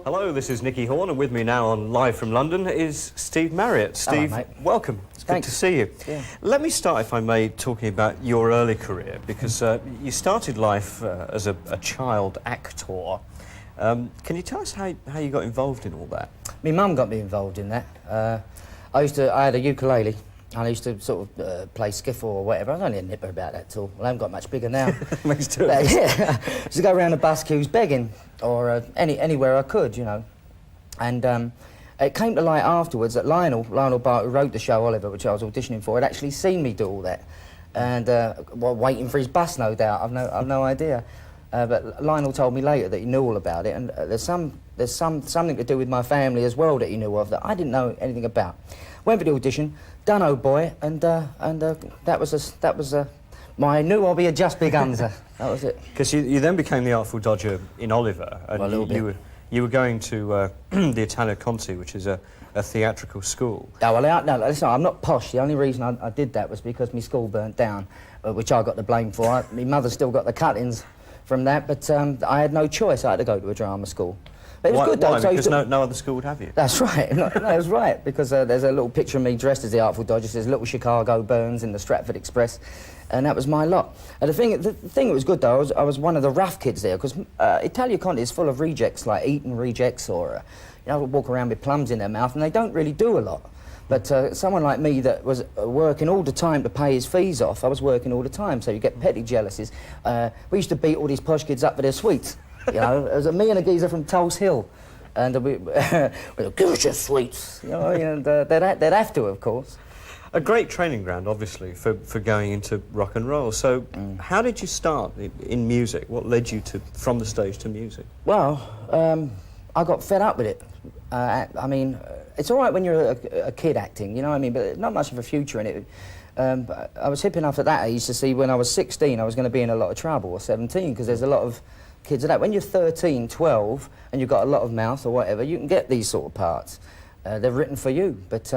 Hello, this is Nicky Horne, and with me now on Live from London is Steve Marriott. Steve, hello, welcome. It's good to see you. Yeah. Let me start, if I may, talking about your early career, because you started life as a child actor. Can you tell us how you got involved in all that? My mum got me involved in that. I had a ukulele, and I used to sort of play skiffle or whatever. I was only a nipper about that at all. I haven't got much bigger now. Makes two. Yeah, I used to go around the bus queues begging, or anywhere I could, you know. And it came to light afterwards that Lionel Bart, who wrote the show Oliver, which I was auditioning for, had actually seen me do all that. And well, waiting for his bus, no doubt. I've no idea. But Lionel told me later that he knew all about it, and there's something to do with my family as well that he knew of that I didn't know anything about. Went for the audition, done Oh Boy, and that was my new hobby had just begun. That was it. Because you then became the Artful Dodger in Oliver, and well, a little bit. You were going to the Italian Conti, which is a theatrical school. Oh, well, no, listen, I'm not posh. The only reason I did that was because my school burnt down, which I got the blame for. My mother still got the cuttings from that, but I had no choice. I had to go to a drama school. But it was good though. Why? Because no other school would have you? That's right. No, that's right. Because there's a little picture of me dressed as the Artful Dodger. It says Little Chicago Burns in the Stratford Express, and that was my lot. And the thing that was good though, I was one of the rough kids there, because Italian Conti is full of rejects, like eating rejects, or you know, walk around with plums in their mouth, and they don't really do a lot. But someone like me that was working all the time to pay his fees off, I was working all the time, so you get petty jealousies. We used to beat all these posh kids up for their sweets. You know, it was me and a geezer from Tulse Hill, and we'd give us your sweets, you know, and they'd have to, of course. A great training ground, obviously, for going into rock and roll. So, how did you start in music? What led you from the stage to music? Well, I got fed up with it. I mean, it's all right when you're a kid acting, you know what I mean, but not much of a future in it. I was hip enough at that age to see when I was 16 I was going to be in a lot of trouble, or 17, because there's a lot of kids of that. When you're 13, 12, and you've got a lot of mouth or whatever, you can get these sort of parts. They're written for you, but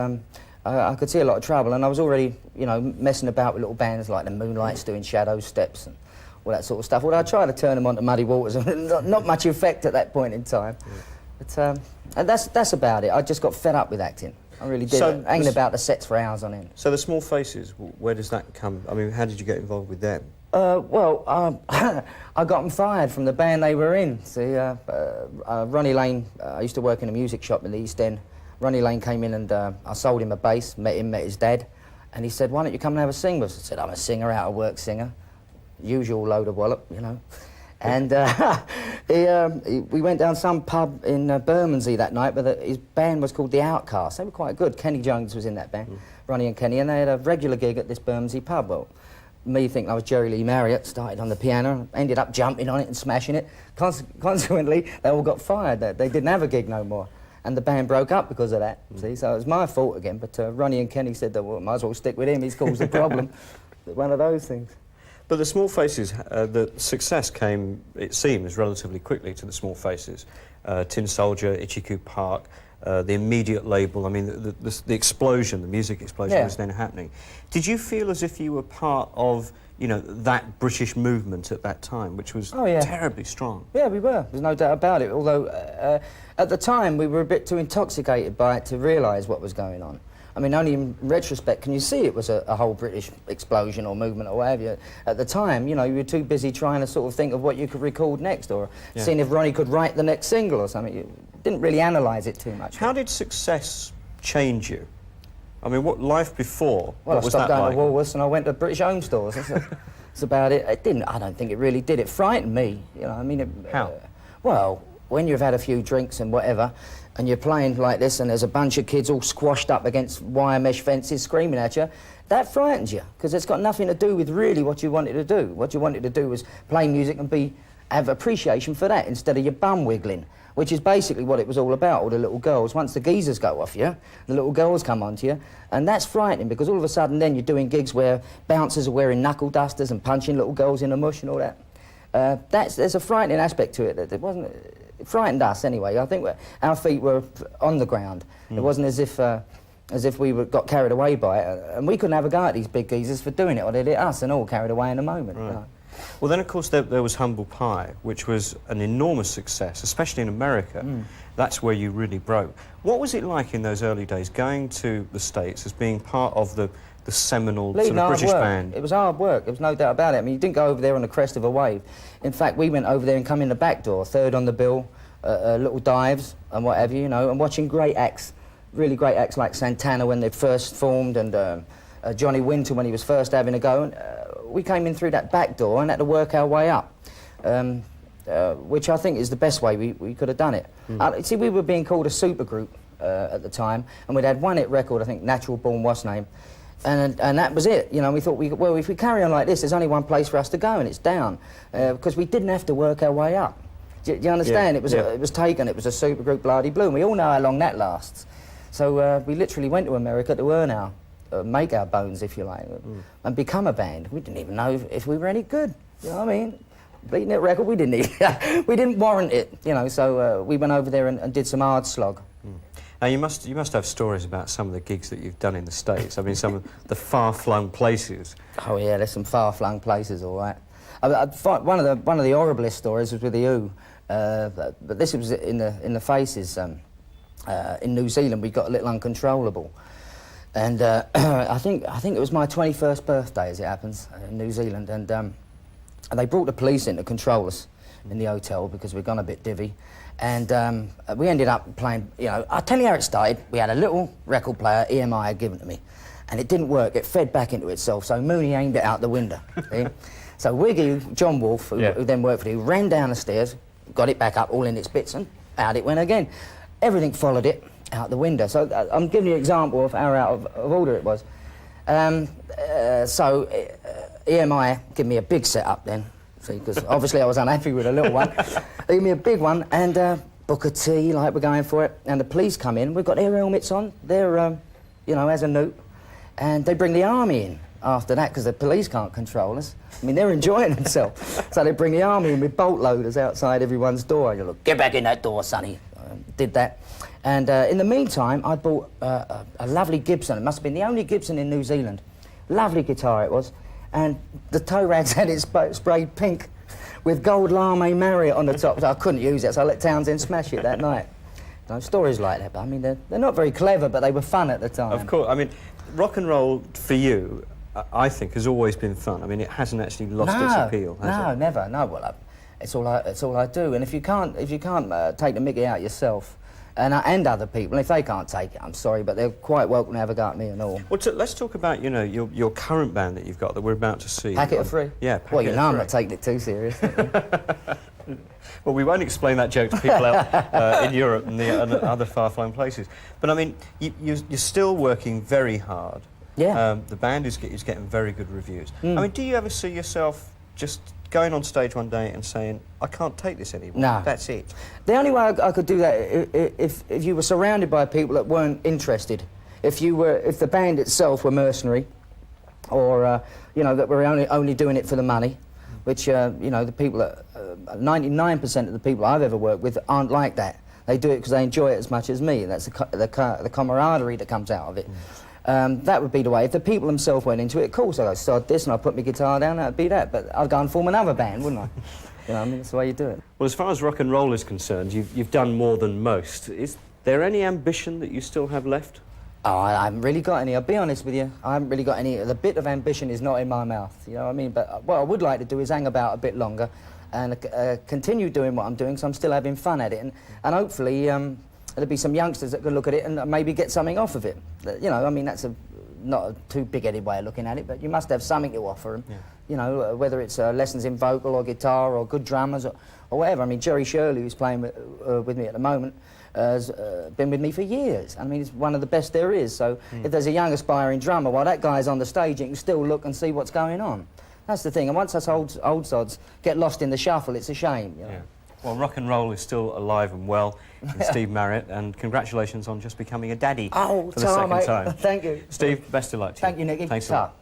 I could see a lot of trouble, and I was already, you know, messing about with little bands like the Moonlights, doing shadow steps and all that sort of stuff. Although I tried to turn them onto Muddy Waters, and not much effect at that point in time. Yeah. But and that's about it. I just got fed up with acting. I really did. So hanging about the sets for hours on end. So the Small Faces, where does that come? I mean, how did you get involved with them? Well, I got them fired from the band they were in. See, Ronnie Lane, I used to work in a music shop in the East End. Ronnie Lane came in and I sold him a bass, met his dad, and he said, "Why don't you come and have a sing with us?" I said, "I'm a singer, out of work singer." Usual load of wallop, you know. And we went down some pub in Bermondsey that night, but his band was called The Outcasts. They were quite good. Kenny Jones was in that band, Ronnie and Kenny, and they had a regular gig at this Bermondsey pub. Well, me thinking I was Jerry Lee Marriott, started on the piano, ended up jumping on it and smashing it. Consequently, they all got fired. They didn't have a gig no more. And the band broke up because of that, see? So it was my fault again, but Ronnie and Kenny said that, well, might as well stick with him, he's caused the problem. One of those things. But the Small Faces, the success came, it seems, relatively quickly to the Small Faces. Tin Soldier, Itchy Coo Park, the immediate label, I mean, the explosion, the music explosion was then happening. Did you feel as if you were part of, you know, that British movement at that time, which was terribly strong? Yeah, we were. There's no doubt about it. Although, at the time, we were a bit too intoxicated by it to realise what was going on. I mean, only in retrospect can you see it was a whole British explosion or movement or whatever. At the time, you know, you were too busy trying to sort of think of what you could record next, or seeing if Ronnie could write the next single or something. You didn't really analyse it too much. How did success change you? I mean, what life before? Well, what I stopped going to Woolworths and I went to British Home Stores. That's about it. It didn't. I don't think it really did. It frightened me. You know, I mean, how? Well, when you've had a few drinks and whatever, and you're playing like this, and there's a bunch of kids all squashed up against wire mesh fences screaming at you, that frightens you, because it's got nothing to do with really what you wanted to do. What you wanted to do was play music and have appreciation for that, instead of your bum wiggling, which is basically what it was all about, all the little girls. Once the geezers go off you, the little girls come onto you, and that's frightening, because all of a sudden then you're doing gigs where bouncers are wearing knuckle dusters and punching little girls in the mush and all that. There's a frightening aspect to it. That it wasn't. It frightened us anyway. I think our feet were on the ground. It wasn't as if we got carried away by it, and we couldn't have a go at these big geezers for doing it, or they'd hit us and all carried away in a moment. Right. You know? Well, then, of course, there was Humble Pie, which was an enormous success, especially in America. That's where you really broke. What was it like in those early days, going to the States as being part of the seminal sort of British band? It was hard work, there was no doubt about it. I mean, you didn't go over there on the crest of a wave. In fact, we went over there and come in the back door, third on the bill, little dives and what have you, you know, and watching great acts, really great acts like Santana when they first formed, and Johnny Winter when he was first having a go. And, we came in through that back door and had to work our way up, which I think is the best way we could have done it. See, we were being called a supergroup at the time, and we'd had one hit record, I think, Natural Born What's Name, and that was it. You know, we thought, well, if we carry on like this, there's only one place for us to go, and it's down, because we didn't have to work our way up. Do you understand? Yeah. It was taken, it was a supergroup bloody blue, and we all know how long that lasts. So we literally went to America to earn our make our bones, if you like, and become a band. We didn't even know if we were any good. You know what I mean? Beating it record, we didn't warrant it. You know, so we went over there and did some hard slog. Now you must have stories about some of the gigs that you've done in the States. I mean, some of the far-flung places. Oh yeah, there's some far-flung places, all right. One of the horriblest stories was with the Who, but this was in the Faces in New Zealand. We got a little uncontrollable. And I think it was my 21st birthday, as it happens, in New Zealand, and they brought the police in to control us in the hotel because we'd gone a bit divvy, and we ended up playing. You know, I'll tell you how it started. We had a little record player EMI had given to me, and it didn't work. It fed back into itself, so Mooney aimed it out the window. See? So Wiggy, John Wolfe, who then worked for you, ran down the stairs, got it back up all in its bits, and out it went again. Everything followed it out the window. So I'm giving you an example of how out of order it was. So EMI gave me a big setup then, see, because obviously I was unhappy with a little one. They gave me a big one, and Booker T, like we're going for it, and the police come in. We've got their helmets on, they're, you know, as a note, and they bring the army in after that, because the police can't control us. I mean, they're enjoying themselves. So they bring the army in with bolt loaders outside everyone's door, and you look, get back in that door, sonny. Did that. And in the meantime, I bought a lovely Gibson. It must have been the only Gibson in New Zealand. Lovely guitar it was. And the toe rags had it sprayed pink with gold lame Marriott on the top. So I couldn't use it, so I let Townsend smash it that night. You know, stories like that, but I mean, they're not very clever, but they were fun at the time. Of course. I mean, rock and roll, for you, I think, has always been fun. I mean, it hasn't actually lost its appeal, has it? Never. No, well, it's all I do. And if you can't take the mickey out yourself, and other people, if they can't take it, I'm sorry, but they're quite welcome to have a go at me and all. Well, let's talk about, you know, your current band that you've got that we're about to see. Packet of Free? Yeah, Packet Well, you know of I'm Free. not taking it too seriously. Well, we won't explain that joke to people out in Europe and the other far-flung places. But, I mean, you're still working very hard. Yeah. The band is getting very good reviews. I mean, do you ever see yourself just going on stage one day and saying, I can't take this anymore? No. That's it. The only way I could do that if you were surrounded by people that weren't interested. If the band itself were mercenary, or you know, that were only doing it for the money, which you know, the people that 99% of the people I've ever worked with aren't like that. They do it because they enjoy it as much as me, and that's the camaraderie that comes out of it. That would be the way. If the people themselves went into it, of course I'd start this and I'd put my guitar down, that'd be that. But I'd go and form another band, wouldn't I? You know, I mean, that's the way you do it. Well, as far as rock and roll is concerned, you've done more than most. Is there any ambition that you still have left? Oh, I haven't really got any, I'll be honest with you. I haven't really got any. The bit of ambition is not in my mouth, you know what I mean? But what I would like to do is hang about a bit longer and continue doing what I'm doing, so I'm still having fun at it. And hopefully there'll be some youngsters that can look at it and maybe get something off of it. You know, I mean, that's not a too big-headed way of looking at it, but you must have something to offer them. Yeah. You know, whether it's lessons in vocal or guitar or good drummers or whatever. I mean, Jerry Shirley, who's playing with me at the moment, has been with me for years. I mean, he's one of the best there is. So if there's a young aspiring drummer, while that guy's on the stage, you can still look and see what's going on. That's the thing. And once us old sods get lost in the shuffle, it's a shame. You know? Yeah. Well, rock and roll is still alive and well in Steve Marriott, and congratulations on just becoming a daddy for the second time. Thank you. Steve, best of luck to you. Thank you, Nicky. Thanks a lot.